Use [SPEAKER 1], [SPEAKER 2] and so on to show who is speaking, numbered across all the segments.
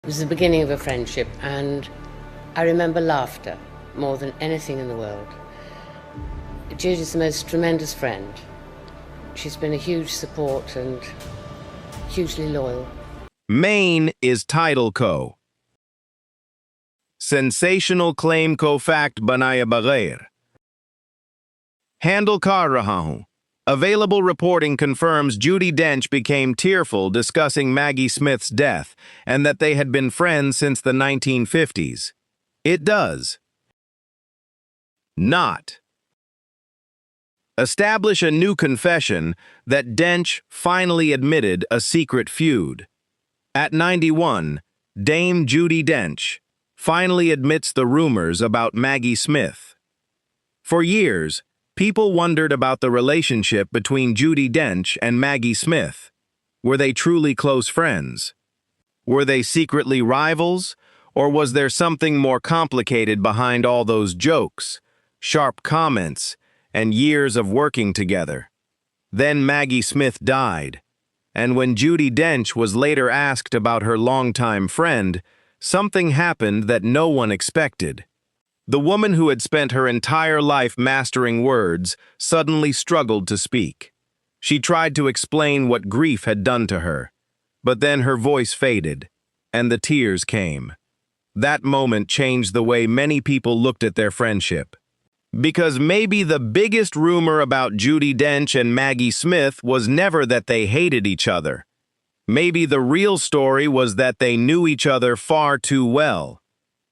[SPEAKER 1] was the beginning of a friendship, and I remember laughter more than anything in the world. Judy's the most tremendous friend. She's been a huge support and hugely loyal.
[SPEAKER 2] Maine is title ko. Sensational claim ko fact banaya bagayr. Handle kar raha hoon. Available reporting confirms Judi Dench became tearful discussing Maggie Smith's death and that they had been friends since the 1950s. It does. Not. Establish a new confession that Dench finally admitted a secret feud. At 91, Dame Judi Dench finally admits the rumors about Maggie Smith. For years, people wondered about the relationship between Judi Dench and Maggie Smith. Were they truly close friends? Were they secretly rivals? Or was there something more complicated behind all those jokes, sharp comments, and years of working together? Then Maggie Smith died, and when Judi Dench was later asked about her longtime friend, something happened that no one expected. The woman who had spent her entire life mastering words suddenly struggled to speak. She tried to explain what grief had done to her, but then her voice faded, and the tears came. That moment changed the way many people looked at their friendship. Because maybe the biggest rumor about Judi Dench and Maggie Smith was never that they hated each other. Maybe the real story was that they knew each other far too well.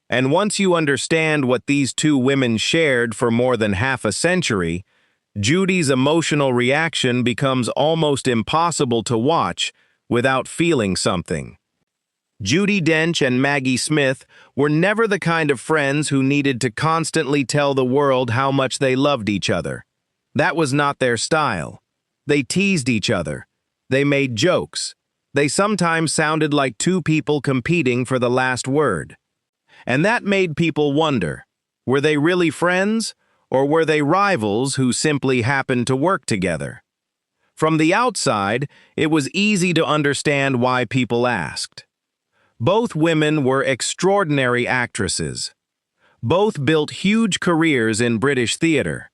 [SPEAKER 2] And once you understand what these two women shared for more than half a century, Judy's emotional reaction becomes almost impossible to watch without feeling something. Judi Dench and Maggie Smith were never the kind of friends who needed to constantly tell the world how much they loved each other. That was not their style. They teased each other. They made jokes. They sometimes sounded like two people competing for the last word. And that made people wonder, were they really friends, or were they rivals who simply happened to work together? From the outside, it was easy to understand why people asked. Both women were extraordinary actresses. Both built huge careers in British theater.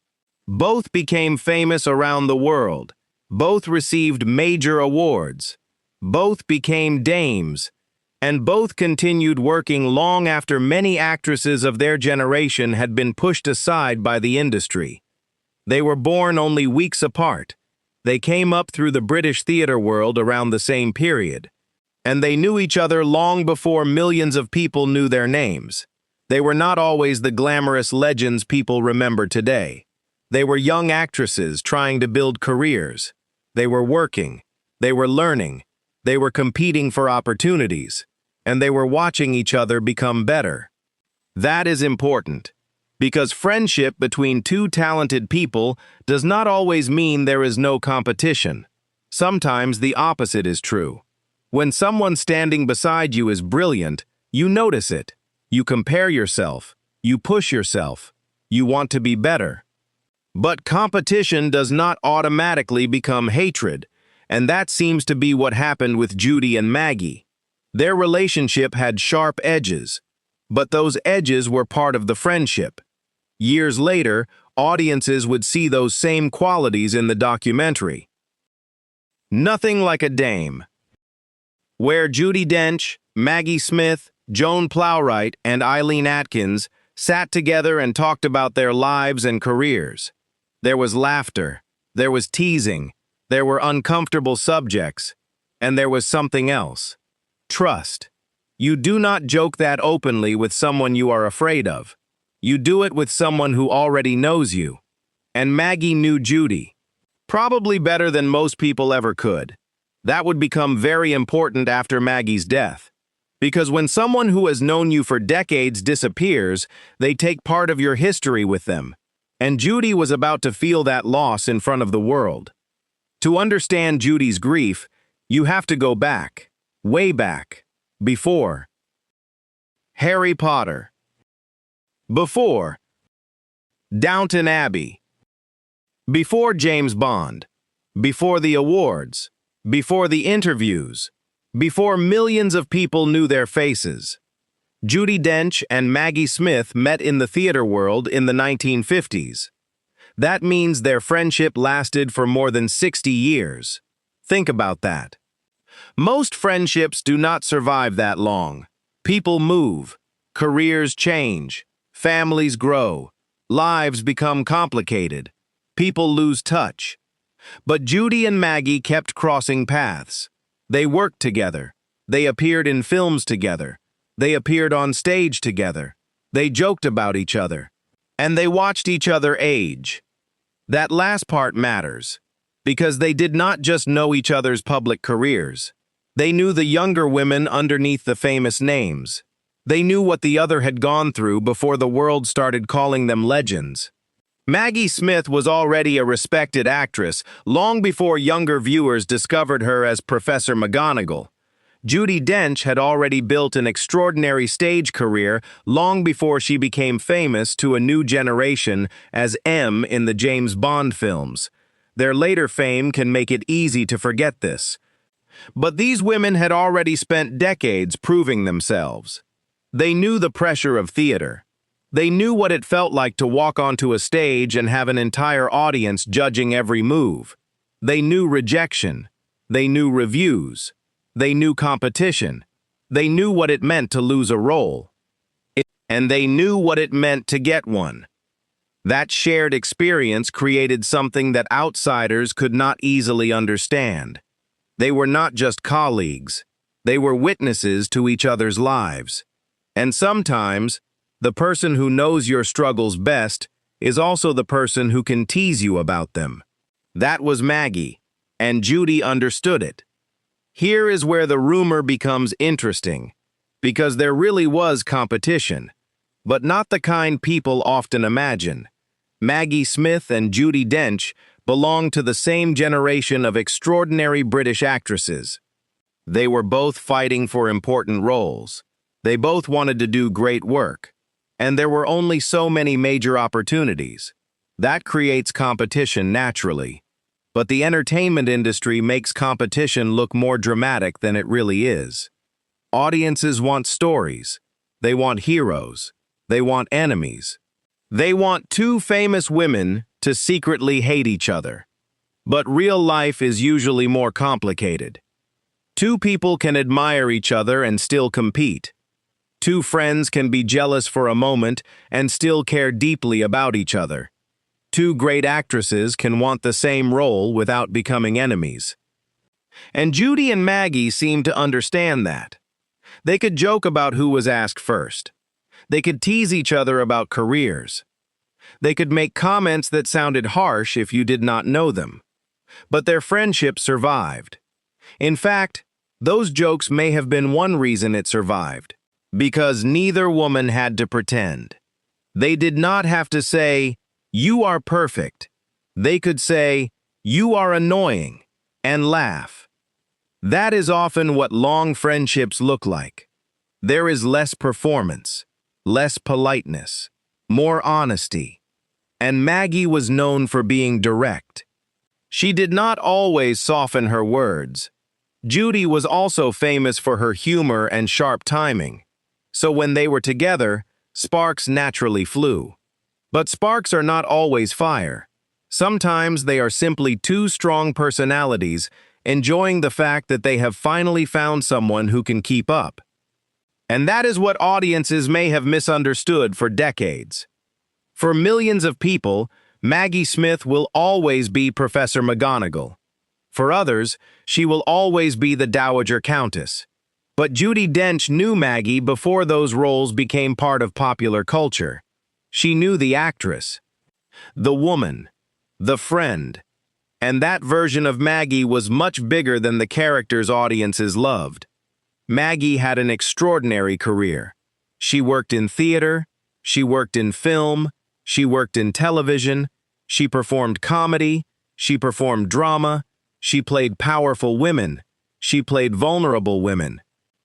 [SPEAKER 2] Both became famous around the world. Both received major awards. Both became dames. And both continued working long after many actresses of their generation had been pushed aside by the industry. They were born only weeks apart. They came up through the British theater world around the same period. And they knew each other long before millions of people knew their names. They were not always the glamorous legends people remember today. They were young actresses trying to build careers. They were working. They were learning. They were competing for opportunities. And they were watching each other become better. That is important, because friendship between two talented people does not always mean there is no competition. Sometimes the opposite is true. When someone standing beside you is brilliant, you notice it. You compare yourself. You push yourself. You want to be better. But competition does not automatically become hatred, and that seems to be what happened with Judi and Maggie. Their relationship had sharp edges, but those edges were part of the friendship. Years later, audiences would see those same qualities in the documentary. Nothing Like a Dame, where Judi Dench, Maggie Smith, Joan Plowright, and Eileen Atkins sat together and talked about their lives and careers. There was laughter, there was teasing, there were uncomfortable subjects, and there was something else. Trust. You do not joke that openly with someone you are afraid of. You do it with someone who already knows you. And Maggie knew Judi. Probably better than most people ever could. That would become very important after Maggie's death. Because when someone who has known you for decades disappears, they take part of your history with them. And Judi was about to feel that loss in front of the world. To understand Judi's grief, you have to go back. Way back. Before. Harry Potter. Before. Downton Abbey. Before James Bond. Before the awards. Before the interviews. before millions of people knew their faces. Judi Dench and Maggie Smith met in the theater world in the 1950s. That means their friendship lasted for more than 60 years. Think about that. Most friendships do not survive that long. People move, careers change, families grow, lives become complicated, people lose touch. But Judi and Maggie kept crossing paths. They worked together. They appeared in films together. They appeared on stage together. They joked about each other. And they watched each other age. That last part matters, because they did not just know each other's public careers. They knew the younger women underneath the famous names. They knew what the other had gone through before the world started calling them legends. Maggie Smith was already a respected actress long before younger viewers discovered her as Professor McGonagall. Judi Dench had already built an extraordinary stage career long before she became famous to a new generation as M in the James Bond films. Their later fame can make it easy to forget this. But these women had already spent decades proving themselves. They knew the pressure of theater. They knew what it felt like to walk onto a stage and have an entire audience judging every move. They knew rejection. They knew reviews. They knew competition. They knew what it meant to lose a role. And they knew what it meant to get one. That shared experience created something that outsiders could not easily understand. They were not just colleagues. They were witnesses to each other's lives. And sometimes, the person who knows your struggles best is also the person who can tease you about them. That was Maggie, and Judi understood it. Here is where the rumor becomes interesting, because there really was competition, but not the kind people often imagine. Maggie Smith and Judi Dench belonged to the same generation of extraordinary British actresses. They were both fighting for important roles. They both wanted to do great work, and there were only so many major opportunities. That creates competition naturally. But the entertainment industry makes competition look more dramatic than it really is. Audiences want stories. They want heroes. They want enemies. They want two famous women to secretly hate each other. But real life is usually more complicated. Two people can admire each other and still compete. Two friends can be jealous for a moment and still care deeply about each other. Two great actresses can want the same role without becoming enemies. And Judi and Maggie seemed to understand that. They could joke about who was asked first. They could tease each other about careers. They could make comments that sounded harsh if you did not know them. But their friendship survived. In fact, those jokes may have been one reason it survived, because neither woman had to pretend. They did not have to say, "You are perfect." They could say, "You are annoying," and laugh. That is often what long friendships look like. There is less performance, less politeness, more honesty. And Maggie was known for being direct. She did not always soften her words. Judi was also famous for her humor and sharp timing. So when they were together, sparks naturally flew. But sparks are not always fire. Sometimes they are simply two strong personalities enjoying the fact that they have finally found someone who can keep up. And that is what audiences may have misunderstood for decades. For millions of people, Maggie Smith will always be Professor McGonagall. For others, she will always be the Dowager Countess. But Judi Dench knew Maggie before those roles became part of popular culture. She knew the actress, the woman, the friend, and that version of Maggie was much bigger than the characters audiences loved. Maggie had an extraordinary career. She worked in theater, she worked in film, she worked in television, she performed comedy, she performed drama, she played powerful women, she played vulnerable women.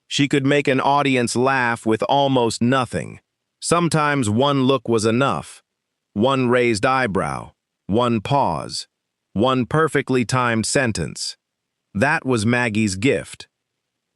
[SPEAKER 2] She could make an audience laugh with almost nothing. Sometimes one look was enough. One raised eyebrow, one pause, one perfectly timed sentence. That was Maggie's gift.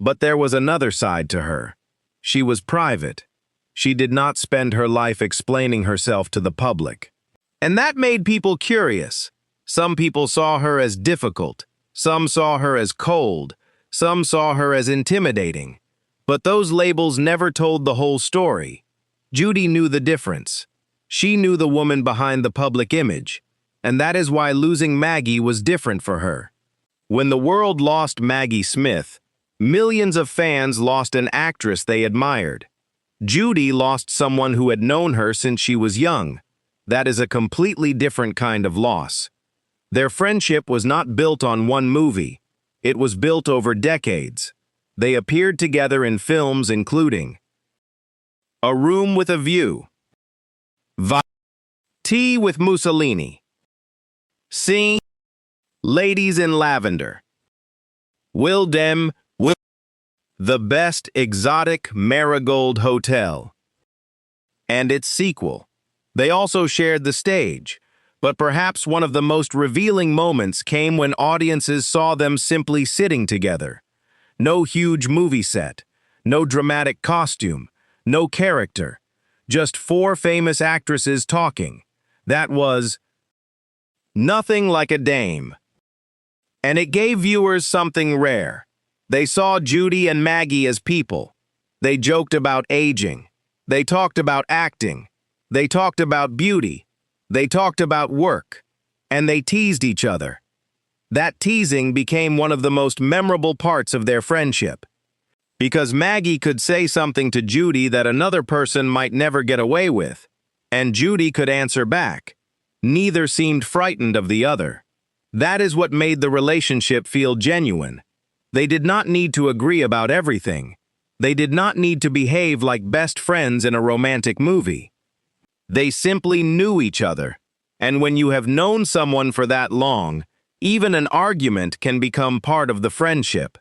[SPEAKER 2] But there was another side to her. She was private. She did not spend her life explaining herself to the public. And that made people curious. Some people saw her as difficult. Some saw her as cold. Some saw her as intimidating. But those labels never told the whole story. Judi knew the difference. She knew the woman behind the public image. And that is why losing Maggie was different for her. When the world lost Maggie Smith, millions of fans lost an actress they admired. Judi lost someone who had known her since she was young. That is a completely different kind of loss. Their friendship was not built on one movie. It was built over decades. They appeared together in films including A Room with a View, Tea with Mussolini, C. Ladies in Lavender, Will Dem, The Best Exotic Marigold Hotel, and its sequel. They also shared the stage, but perhaps one of the most revealing moments came when audiences saw them simply sitting together. No huge movie set, no dramatic costume, no character, just four famous actresses talking. That was nothing like a dame. And it gave viewers something rare. They saw Judi and Maggie as people. They joked about aging. They talked about acting. They talked about beauty. They talked about work. And they teased each other. That teasing became one of the most memorable parts of their friendship. Because Maggie could say something to Judi that another person might never get away with. And Judi could answer back. Neither seemed frightened of the other. That is what made the relationship feel genuine. They did not need to agree about everything. They did not need to behave like best friends in a romantic movie. They simply knew each other. And when you have known someone for that long, even an argument can become part of the friendship.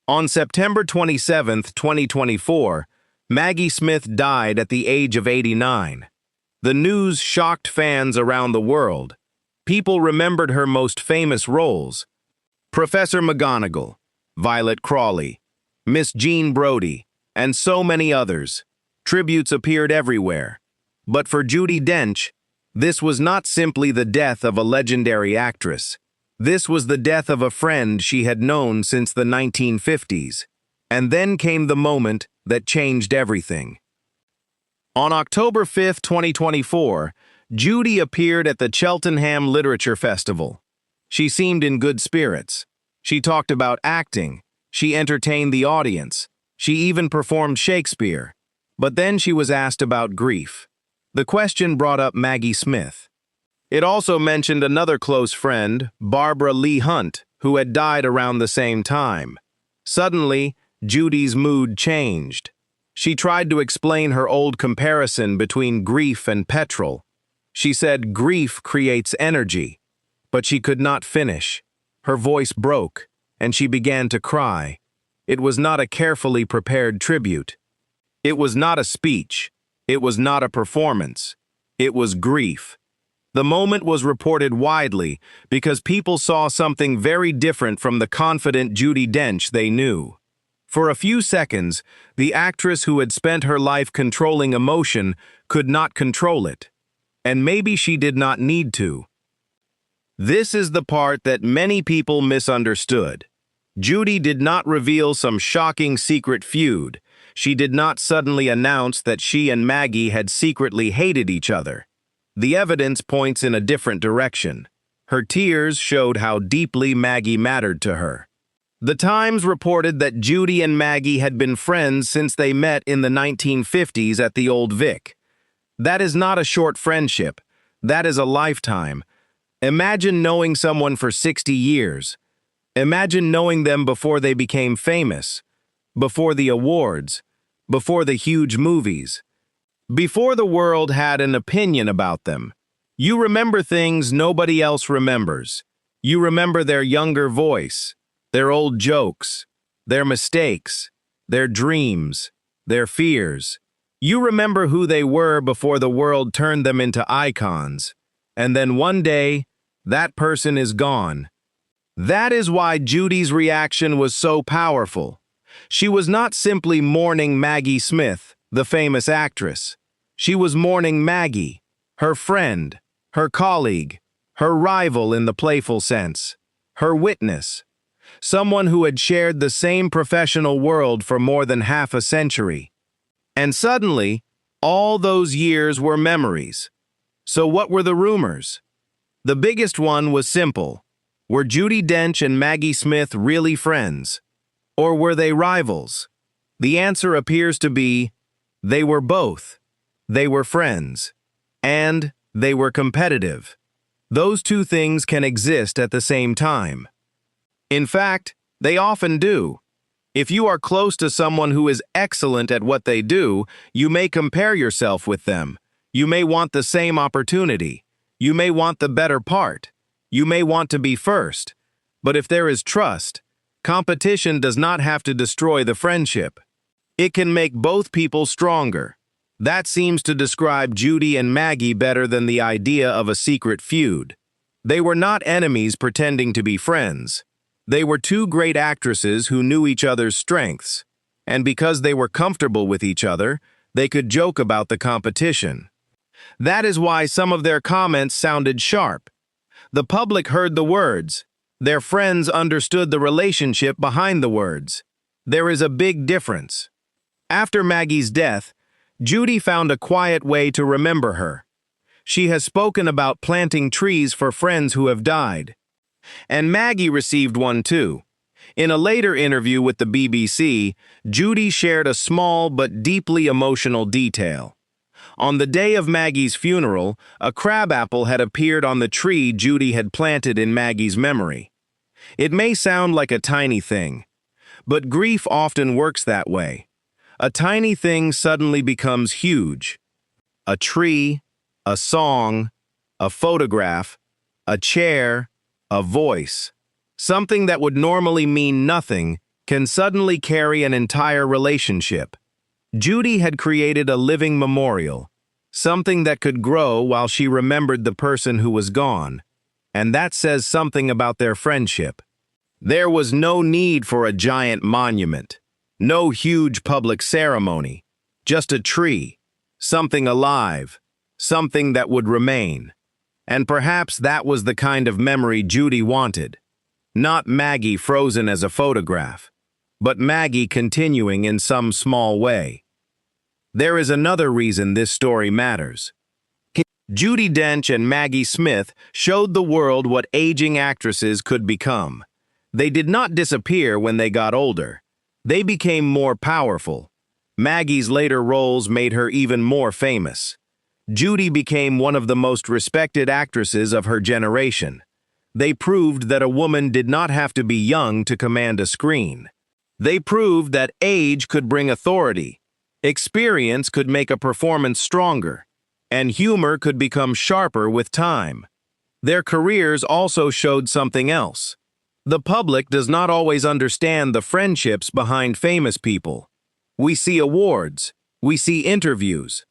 [SPEAKER 2] On September 27, 2024, Maggie Smith died at the age of 89. The news shocked fans around the world. People remembered her most famous roles: Professor McGonagall, Violet Crawley, Miss Jean Brodie, and so many others. Tributes appeared everywhere. But for Judi Dench, this was not simply the death of a legendary actress. This was the death of a friend she had known since the 1950s. And then came the moment that changed everything. On October 5, 2024, Judi appeared at the Cheltenham Literature Festival. She seemed in good spirits. She talked about acting. She entertained the audience. She even performed Shakespeare. But then she was asked about grief. The question brought up Maggie Smith. It also mentioned another close friend, Barbara Lee Hunt, who had died around the same time. Suddenly, Judi's mood changed. She tried to explain her old comparison between grief and petrol. She said grief creates energy, but she could not finish. Her voice broke, and she began to cry. It was not a carefully prepared tribute. It was not a speech. It was not a performance. It was grief. The moment was reported widely because people saw something very different from the confident Judi Dench they knew. For a few seconds, the actress who had spent her life controlling emotion could not control it. And maybe she did not need to. This is the part that many people misunderstood. Judi did not reveal some shocking secret feud. She did not suddenly announce that she and Maggie had secretly hated each other. The evidence points in a different direction. Her tears showed how deeply Maggie mattered to her. The Times reported that Judi and Maggie had been friends since they met in the 1950s at the Old Vic. That is not a short friendship. That is a lifetime. Imagine knowing someone for 60 years. Imagine knowing them before they became famous, before the awards, before the huge movies, before the world had an opinion about them. You remember things nobody else remembers. You remember their younger voice, their old jokes, their mistakes, their dreams, their fears. You remember who they were before the world turned them into icons. And then one day, that person is gone. That is why Judi's reaction was so powerful. She was not simply mourning Maggie Smith, the famous actress. She was mourning Maggie, her friend, her colleague, her rival in the playful sense, her witness, someone who had shared the same professional world for more than half a century. And suddenly, all those years were memories. So what were the rumors? The biggest one was simple. Were Judi Dench and Maggie Smith really friends? Or were they rivals? The answer appears to be, they were both. They were friends. And they were competitive. Those two things can exist at the same time. In fact, they often do. If you are close to someone who is excellent at what they do, you may compare yourself with them. You may want the same opportunity. You may want the better part. You may want to be first. But if there is trust, competition does not have to destroy the friendship. It can make both people stronger. That seems to describe Judi and Maggie better than the idea of a secret feud. They were not enemies pretending to be friends. They were two great actresses who knew each other's strengths, and because they were comfortable with each other, they could joke about the competition. That is why some of their comments sounded sharp. The public heard the words. Their friends understood the relationship behind the words. There is a big difference. After Maggie's death, Judi found a quiet way to remember her. She has spoken about planting trees for friends who have died. And Maggie received one too. In a later interview with the BBC, Judi shared a small but deeply emotional detail. On the day of Maggie's funeral, a crabapple had appeared on the tree Judi had planted in Maggie's memory. It may sound like a tiny thing, but grief often works that way. A tiny thing suddenly becomes huge. A tree, a song, a photograph, a chair, a voice. Something that would normally mean nothing can suddenly carry an entire relationship. Judi had created a living memorial, something that could grow while she remembered the person who was gone, and that says something about their friendship. There was no need for a giant monument, no huge public ceremony, just a tree, something alive, something that would remain. And perhaps that was the kind of memory Judi wanted. Not Maggie frozen as a photograph, but Maggie continuing in some small way. There is another reason this story matters. Judi Dench and Maggie Smith showed the world what aging actresses could become. They did not disappear when they got older. They became more powerful. Maggie's later roles made her even more famous. Judi became one of the most respected actresses of her generation. They proved that a woman did not have to be young to command a screen. They proved that age could bring authority, experience could make a performance stronger, and humor could become sharper with time. Their careers also showed something else. The public does not always understand the friendships behind famous people. We see awards, we see interviews,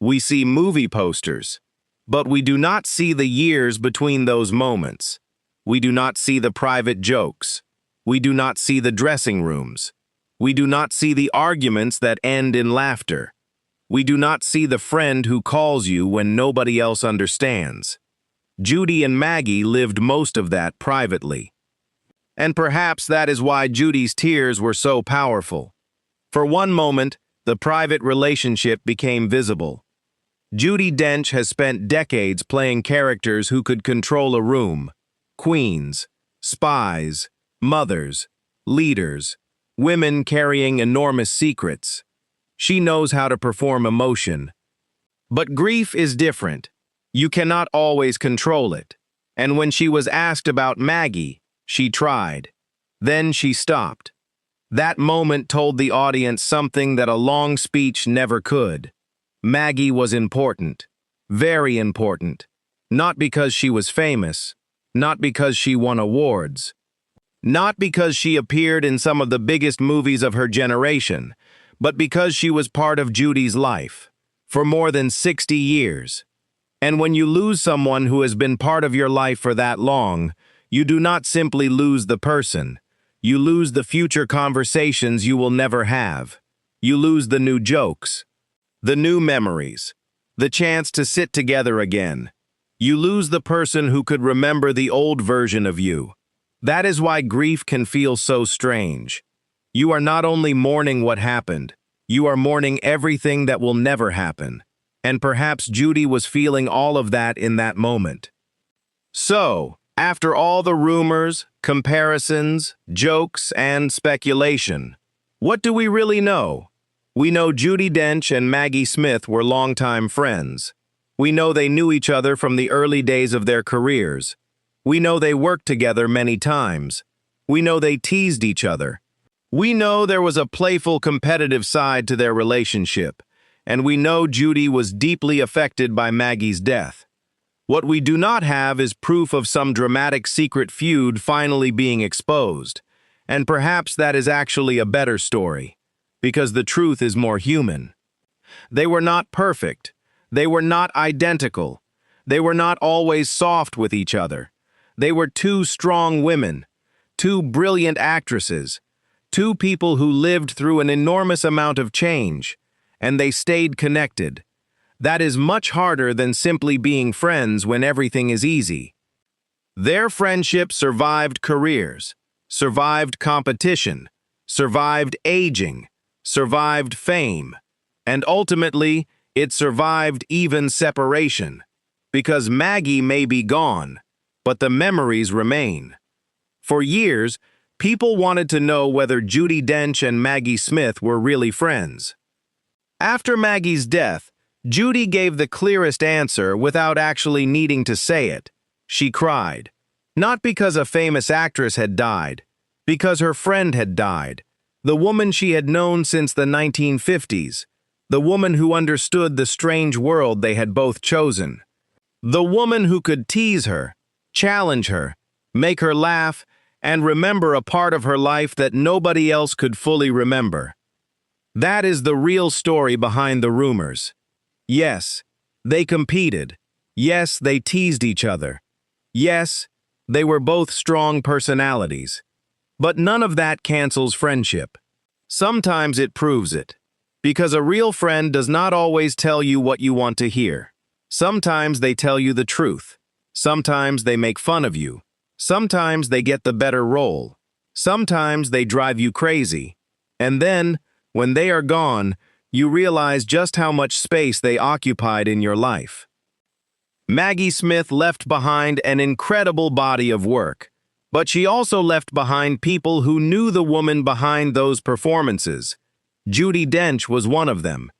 [SPEAKER 2] we see movie posters, but we do not see the years between those moments. We do not see the private jokes. We do not see the dressing rooms. We do not see the arguments that end in laughter. We do not see the friend who calls you when nobody else understands. Judi and Maggie lived most of that privately. And perhaps that is why Judi's tears were so powerful. For one moment, the private relationship became visible. Judi Dench has spent decades playing characters who could control a room. Queens, spies, mothers, leaders, women carrying enormous secrets. She knows how to perform emotion. But grief is different. You cannot always control it. And when she was asked about Maggie, she tried. Then she stopped. That moment told the audience something that a long speech never could. Maggie was important, very important, not because she was famous, not because she won awards, not because she appeared in some of the biggest movies of her generation, but because she was part of Judi's life for more than 60 years. And when you lose someone who has been part of your life for that long, you do not simply lose the person, You lose the future conversations you will never have. You lose the new jokes, the new memories, the chance to sit together again. You lose the person who could remember the old version of you. That is why grief can feel so strange. You are not only mourning what happened, you are mourning everything that will never happen. And perhaps Judi was feeling all of that in that moment. So, after all the rumors, comparisons, jokes, and speculation, what do we really know? We know Judi Dench and Maggie Smith were longtime friends. We know they knew each other from the early days of their careers. We know they worked together many times. We know they teased each other. We know there was a playful, competitive side to their relationship, and we know Judi was deeply affected by Maggie's death. What we do not have is proof of some dramatic secret feud finally being exposed, and perhaps that is actually a better story, because the truth is more human. They were not perfect. They were not identical. They were not always soft with each other. They were two strong women, two brilliant actresses, two people who lived through an enormous amount of change, and they stayed connected. That is much harder than simply being friends when everything is easy. Their friendship survived careers, survived competition, survived aging, survived fame, and ultimately, it survived even separation. Because Maggie may be gone, but the memories remain. For years, people wanted to know whether Judi Dench and Maggie Smith were really friends. After Maggie's death, Judi gave the clearest answer without actually needing to say it. She cried. Not because a famous actress had died, because her friend had died, the woman she had known since the 1950s, the woman who understood the strange world they had both chosen, the woman who could tease her, challenge her, make her laugh, and remember a part of her life that nobody else could fully remember. That is the real story behind the rumors. Yes, they competed. Yes, they teased each other. Yes, they were both strong personalities. But none of that cancels friendship. Sometimes it proves it. Because a real friend does not always tell you what you want to hear. Sometimes they tell you the truth. Sometimes they make fun of you. Sometimes they get the better role. Sometimes they drive you crazy. And then, when they are gone, you realize just how much space they occupied in your life. Maggie Smith left behind an incredible body of work, but she also left behind people who knew the woman behind those performances. Judi Dench was one of them,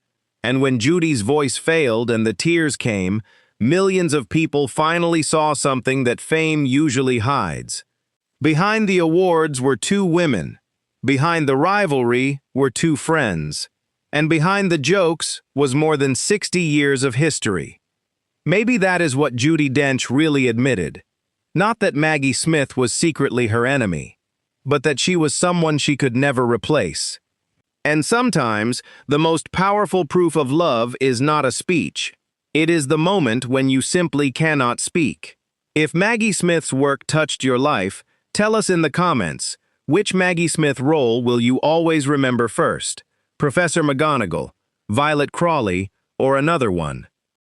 [SPEAKER 2] and when Judi's voice failed and the tears came, millions of people finally saw something that fame usually hides. Behind the awards were two women, behind the rivalry were two friends, and behind the jokes was more than 60 years of history. Maybe that is what Judi Dench really admitted. Not that Maggie Smith was secretly her enemy, but that she was someone she could never replace. And sometimes, the most powerful proof of love is not a speech. It is the moment when you simply cannot speak. If Maggie Smith's work touched your life, tell us in the comments, which Maggie Smith role will you always remember first? Professor McGonagall, Violet Crawley, or another one?